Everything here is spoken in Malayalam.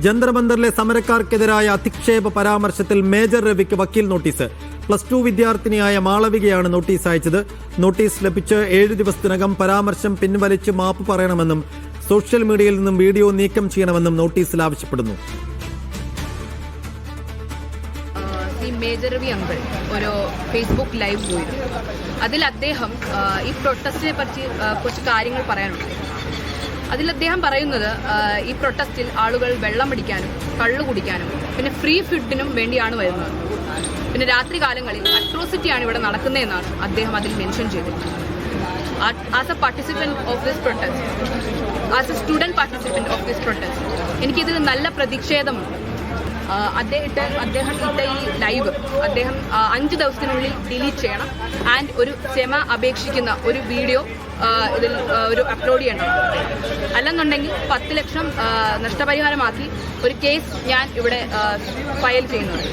ജന്തർ മന്ദറിലെ സമരക്കാർക്കെതിരായ അധിക്ഷേപ പരാമർശത്തിൽ മേജർ രവിക്ക് വക്കീൽ നോട്ടീസ്. +2 വിദ്യാർത്ഥിനിയായ മാളവികയാണ് നോട്ടീസ് അയച്ചത്. നോട്ടീസ് ലഭിച്ച് 7 ദിവസത്തിനകം പരാമർശം പിൻവലിച്ച് മാപ്പ് പറയണമെന്നും സോഷ്യൽ മീഡിയയിൽ നിന്നും വീഡിയോ നീക്കം ചെയ്യണമെന്നും നോട്ടീസിൽ ആവശ്യപ്പെടുന്നു. മേജർ രവി അങ്കിൾ ഒരു ഫേസ്ബുക്ക് ലൈവ് പോയിരുന്നു. അതിൽ അദ്ദേഹം ഈ പ്രൊട്ടസ്റ്റിനെ പറ്റി കുറച്ച് കാര്യങ്ങൾ പറയാനുണ്ട്. അതിൽ അദ്ദേഹം പറയുന്നത് ഈ പ്രൊട്ടസ്റ്റിൽ ആളുകൾ വെള്ളം അടിക്കാനും കള്ളു കുടിക്കാനും പിന്നെ ഫ്രീ ഫുഡിനും വേണ്ടിയാണ് വരുന്നത്. പിന്നെ രാത്രി കാലങ്ങളിൽ അട്രോസിറ്റിയാണ് ഇവിടെ നടക്കുന്നതെന്നാണ് അദ്ദേഹം അതിൽ മെൻഷൻ ചെയ്തത്. As a participant of this protest, as a student participant of this protest, എനിക്കിതിൽ നല്ല പ്രതിഷേധമുണ്ട്. അദ്ദേഹം ഇട്ട ഈ ലൈവ് അദ്ദേഹം 5 ദിവസത്തിനുള്ളിൽ ഡിലീറ്റ് ചെയ്യണം. ആൻഡ് ഒരു ക്ഷമ അപേക്ഷിക്കുന്ന ഒരു വീഡിയോ ഇതിൽ ഒരു അപ്ലോഡ് ചെയ്യണം. അല്ലെന്നുണ്ടെങ്കിൽ 10 ലക്ഷം നഷ്ടപരിഹാരമാക്കി ഒരു കേസ് ഞാൻ ഇവിടെ ഫയൽ ചെയ്യുന്നുണ്ട്.